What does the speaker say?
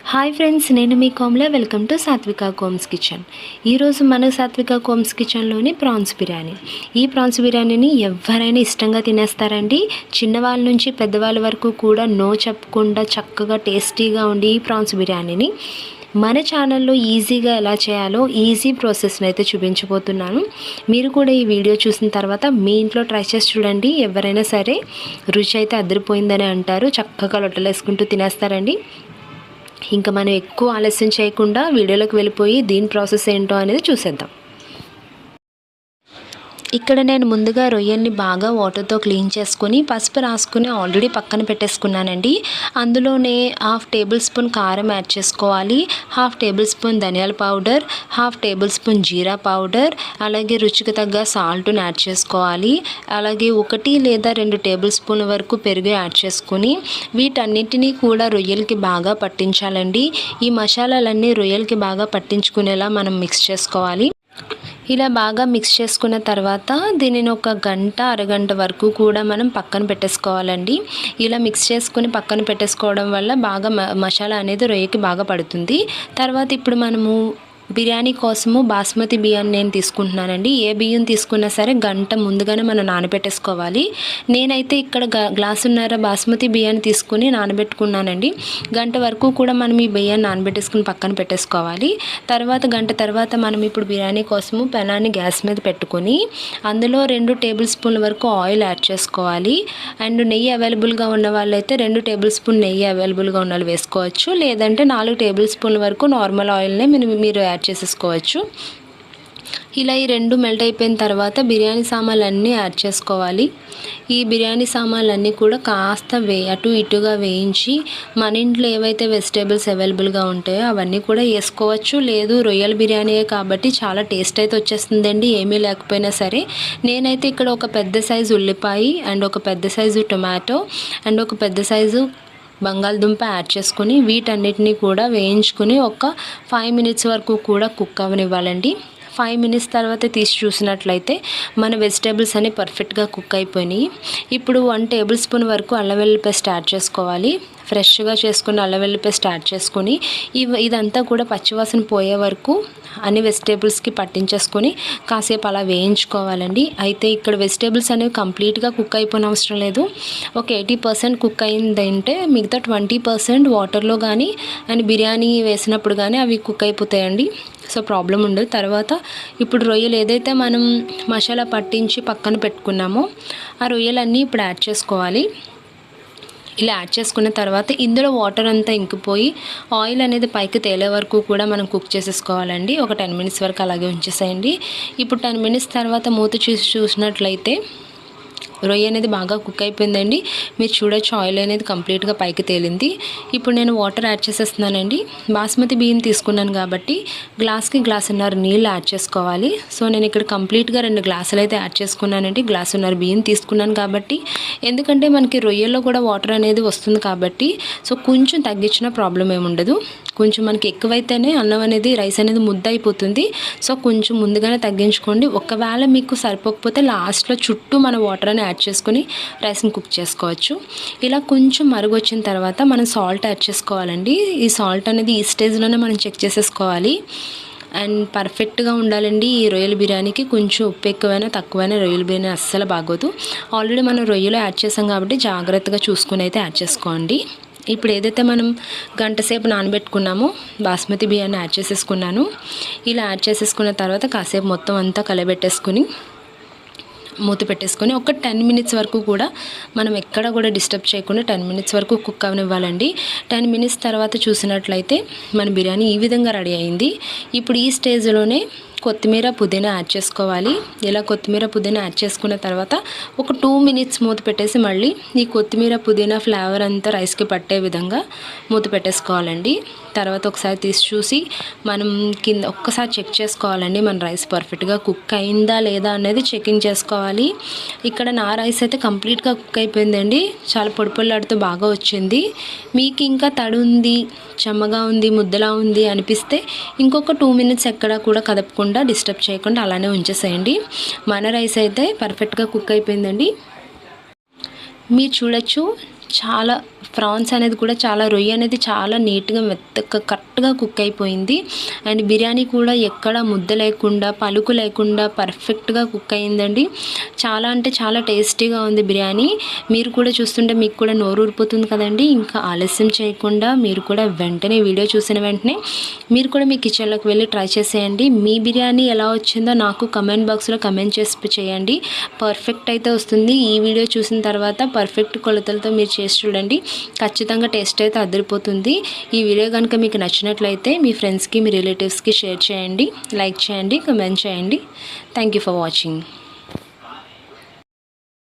Hi friends, నేను మీ Komla. Welcome to సాత్విక combs kitchen. ఈరోజు మన సాత్విక కోమ్స్ కిచెన్లోని ప్రాన్స్ బిర్యానీ. ఈ ప్రాన్స్ బిర్యానీని ఎవరైనా ఇష్టంగా తినేస్తారండి. చిన్నవాళ్ళ నుంచి పెద్దవాళ్ళ వరకు కూడా నో చెప్పకుండా చక్కగా టేస్టీగా ఉండి ఈ ప్రాన్స్ బిర్యానీని మన ఛానల్లో ఈజీగా ఎలా చేయాలో ఈజీ ప్రాసెస్ని అయితే చూపించబోతున్నాను. మీరు కూడా ఈ వీడియో చూసిన తర్వాత మీ ఇంట్లో ట్రై చేసి చూడండి. ఎవరైనా సరే రుచి అయితే అదిరిపోయిందని అంటారు. చక్కగా లొట్టలేసుకుంటూ తినేస్తారండి. ఇంకా మనం ఎక్కువ ఆలస్యం చేయకుండా వీడియోలోకి వెళ్ళిపోయి దీని ప్రాసెస్ ఏంటో అనేది చూసేద్దాం. ఇక్కడ నేను ముందుగా రొయ్యల్ని బాగా వాటర్తో క్లీన్ చేసుకొని పసుపు రాసుకుని ఆల్రెడీ పక్కన పెట్టేసుకున్నానండి. అందులోనే 1/2 టేబుల్ స్పూన్ కారం యాడ్ చేసుకోవాలి, 1/2 టేబుల్ స్పూన్ ధనియాల పౌడర్, 1/2 టేబుల్ స్పూన్ జీరా పౌడర్, అలాగే రుచికి తగ్గ సాల్ట్ని యాడ్ చేసుకోవాలి. అలాగే 1 లేదా 2 టేబుల్ స్పూన్ వరకు పెరుగు యాడ్ చేసుకుని వీటన్నిటినీ కూడా రొయ్యలకి బాగా పట్టించాలండి. ఈ మసాలాలన్నీ రొయ్యలకి బాగా పట్టించుకునేలా మనం మిక్స్ చేసుకోవాలి. ఇలా బాగా మిక్స్ చేసుకున్న తర్వాత దీనిని ఒక గంట అరగంట వరకు కూడా మనం పక్కన పెట్టేసుకోవాలండి. ఇలా మిక్స్ చేసుకుని పక్కన పెట్టేసుకోవడం వల్ల బాగా మసాలా అనేది రొయ్యకి బాగా పడుతుంది. తర్వాత ఇప్పుడు మనము బిర్యానీ కోసము బాస్మతి బియ్యాన్ని నేను తీసుకుంటున్నానండి. ఏ బియ్యం తీసుకున్నా సరే గంట ముందుగానే మనం నానబెట్టేసుకోవాలి. నేనైతే ఇక్కడ గ్లాసున్నర బాస్మతి బియ్యాన్ని తీసుకుని నానబెట్టుకున్నానండి. గంట వరకు కూడా మనం ఈ బియ్యాన్ని నానబెట్టేసుకుని పక్కన పెట్టేసుకోవాలి. గంట తర్వాత మనం ఇప్పుడు బిర్యానీ కోసము పెనాన్ని గ్యాస్ మీద పెట్టుకొని అందులో 2 టేబుల్ స్పూన్ల వరకు ఆయిల్ యాడ్ చేసుకోవాలి. అండ్ నెయ్యి అవైలబుల్గా ఉన్న వాళ్ళైతే 2 టేబుల్ స్పూన్ నెయ్యి అవైలబుల్గా ఉన్న వాళ్ళు వేసుకోవచ్చు. లేదంటే 4 టేబుల్ స్పూన్ల వరకు నార్మల్ ఆయిల్నే మీరు యాడ్ చేసేసుకోవచ్చు. ఇలా ఈ 2 మెల్ట్ అయిపోయిన తర్వాత బిర్యానీ సామాన్లన్నీ యాడ్ చేసుకోవాలి. ఈ బిర్యానీ సామాన్లన్నీ కూడా కాస్త అటు ఇటుగా వేయించి మన ఇంట్లో ఏవైతే వెజిటేబుల్స్ అవైలబుల్గా ఉంటాయో అవన్నీ కూడా వేసుకోవచ్చు. లేదు రొయ్యల బిర్యానీ కాబట్టి చాలా టేస్ట్ అయితే వచ్చేస్తుందండి ఏమీ లేకపోయినా సరే. నేనైతే ఇక్కడ ఒక పెద్ద సైజు ఉల్లిపాయ అండ్ ఒక పెద్ద సైజు టొమాటో అండ్ ఒక పెద్ద సైజు బంగాళదుంప యాడ్ చేసుకుని వీటన్నిటిని కూడా వేయించుకుని ఒక 5 మినిట్స్ వరకు కూడా కుక్ అవనివ్వాలండి. 5 మినిట్స్ తర్వాత తీసి చూసినట్లయితే మన వెజిటేబుల్స్ అన్నీ పర్ఫెక్ట్గా కుక్ అయిపోయినాయి. ఇప్పుడు 1 టేబుల్ స్పూన్ వరకు అల్లం వెల్లుల్లి పేస్ట్ యాడ్ చేసుకోవాలి. ఫ్రెష్గా చేసుకుని అల్లం వెల్లుల్లి పేస్ట్ యాడ్ చేసుకొని ఇదంతా కూడా పచ్చివాసన పోయే వరకు అన్ని వెజిటేబుల్స్కి పట్టించేసుకొని కాసేపు అలా వేయించుకోవాలండి. అయితే ఇక్కడ వెజిటేబుల్స్ అనేవి కంప్లీట్గా కుక్ అయిపోయిన అవసరం లేదు. ఒక 80% కుక్ అయిందంటే మిగతా 20% వాటర్లో కానీ అండ్ బిర్యానీ వేసినప్పుడు కానీ అవి కుక్ అయిపోతాయండి. సో ప్రాబ్లం ఉండదు. తర్వాత ఇప్పుడు రొయ్యలు ఏదైతే మనం మసాలా పట్టించి పక్కన పెట్టుకున్నామో ఆ రొయ్యలన్నీ ఇప్పుడు యాడ్ చేసుకోవాలి. ఇలా యాడ్ చేసుకున్న తర్వాత ఇందులో వాటర్ అంతా ఇంకిపోయి ఆయిల్ అనేది పైకి తేలే వరకు కూడా మనం కుక్ చేసేసుకోవాలండి. ఒక 10 మినిట్స్ వరకు అలాగే ఉంచేసేయండి. ఇప్పుడు 10 మినిట్స్ తర్వాత మూత చూసినట్లయితే రొయ్య అనేది బాగా కుక్ అయిపోయిందండి. మీరు చూడొచ్చు ఆయిల్ అనేది కంప్లీట్గా పైకి తేలింది. ఇప్పుడు నేను వాటర్ యాడ్ చేసేస్తున్నానండి. బాస్మతి బియ్యం తీసుకున్నాను కాబట్టి గ్లాస్కి గ్లాసున్నర నీళ్ళు యాడ్ చేసుకోవాలి. సో నేను ఇక్కడ కంప్లీట్గా 2 గ్లాసులు అయితే యాడ్ చేసుకున్నానండి. గ్లాసున్నర బియ్యం తీసుకున్నాను కాబట్టి ఎందుకంటే మనకి రొయ్యల్లో కూడా వాటర్ అనేది వస్తుంది కాబట్టి సో కొంచెం తగ్గించిన ప్రాబ్లం ఏమి ఉండదు. కొంచెం మనకి ఎక్కువైతేనే అన్నం అనేది రైస్ అనేది ముద్ద అయిపోతుంది. సో కొంచెం ముందుగానే తగ్గించుకోండి. ఒకవేళ మీకు సరిపోకపోతే లాస్ట్లో చుట్టూ మన వాటర్ అని యాడ్ చేసుకొని రైస్ని కుక్ చేసుకోవచ్చు. ఇలా కొంచెం మరుగొచ్చిన తర్వాత మనం సాల్ట్ యాడ్ చేసుకోవాలండి. ఈ సాల్ట్ అనేది ఈ స్టేజ్లోనే మనం చెక్ చేసేసుకోవాలి. అండ్ పర్ఫెక్ట్గా ఉండాలండి ఈ రొయ్యల బిర్యానీకి. కొంచెం ఉప్పు ఎక్కువైనా తక్కువైనా రొయ్యల బిర్యానీ అస్సలు బాగోదు. ఆల్రెడీ మనం రొయ్యలు యాడ్ చేసాం కాబట్టి జాగ్రత్తగా చూసుకుని అయితే యాడ్ చేసుకోండి. ఇప్పుడు ఏదైతే మనం గంట సేపు నానబెట్టుకున్నామో బాస్మతి బియ్యాన్ని యాడ్ చేసేసుకున్నాను. ఇలా యాడ్ చేసేసుకున్న తర్వాత కాసేపు మొత్తం అంతా కలబెట్టేసుకుని మూత పెట్టేసుకొని ఒక 10 మినిట్స్ వరకు కూడా మనం ఎక్కడ కూడా డిస్టర్బ్ చేయకుండా 10 మినిట్స్ వరకు కుక్ అవనివ్వాలండి. 10 మినిట్స్ తర్వాత చూసినట్లయితే మన బిర్యానీ ఈ విధంగా రెడీ అయింది. ఇప్పుడు ఈ స్టేజ్లోనే కొత్తిమీర పుదీనా యాడ్ చేసుకోవాలి. ఇలా కొత్తిమీర పుదీనా యాడ్ చేసుకున్న తర్వాత ఒక 2 మినిట్స్ మూత పెట్టేసి మళ్ళీ ఈ కొత్తిమీర పుదీనా ఫ్లేవర్ అంతా రైస్కి పట్టే విధంగా మూత పెట్టేసుకోవాలండి. తర్వాత ఒకసారి తీసి చూసి మనం కింద ఒక్కసారి చెక్ చేసుకోవాలండి మన రైస్ పర్ఫెక్ట్గా కుక్ అయిందా లేదా అనేది చెకింగ్ చేసుకోవాలి. ఇక్కడ నా రైస్ అయితే కంప్లీట్గా కుక్ అయిపోయిందండి. చాలా పొడిపొల్లాడుతూ బాగా వచ్చింది. మీకు ఇంకా తడి ఉంది, చెమ్మగా ఉంది, ముద్దలా ఉంది అనిపిస్తే ఇంకొక 2 మినిట్స్ ఎక్కడ కూడా కదపకుండా డిస్టర్బ్ చేయకుండా అలానే ఉంచేసేయండి. మన రైస్ అయితే పర్ఫెక్ట్గా కుక్ అయిపోయిందండి. మీరు చూడొచ్చు చాలా ప్రాన్స్ అనేది కూడా రొయ్య అనేది చాలా నీట్గా మెత్తగా కరెక్ట్గా కుక్ అయిపోయింది. అండ్ బిర్యానీ కూడా ఎక్కడ ముద్ద లేకుండా పలుకు లేకుండా పర్ఫెక్ట్గా కుక్ అయిందండి. చాలా అంటే చాలా టేస్టీగా ఉంది బిర్యానీ. మీరు కూడా చూస్తుంటే మీకు కూడా నోరు ఊరిపోతుంది కదండి. ఇంకా ఆలస్యం చేయకుండా మీరు కూడా వెంటనే వీడియో చూసిన వెంటనే మీరు కూడా మీ కిచెన్లోకి వెళ్ళి ట్రై చేసేయండి. మీ బిర్యానీ ఎలా వచ్చిందో నాకు కమెంట్ బాక్స్లో కమెంట్ చేసి చేయండి. పర్ఫెక్ట్ అయితే వస్తుంది. ఈ వీడియో చూసిన తర్వాత పర్ఫెక్ట్ కొలతలతో మీరు చేసి చూడండి. ఖచ్చితంగా టేస్ట్ అయితే అదిరిపోతుంది. ఈ వీడియో కనుక మీకు నచ్చినట్లయితే మీ ఫ్రెండ్స్కి మీ రిలేటివ్స్కి షేర్ చేయండి, లైక్ చేయండి, కమెంట్ చేయండి. Thank you for watching.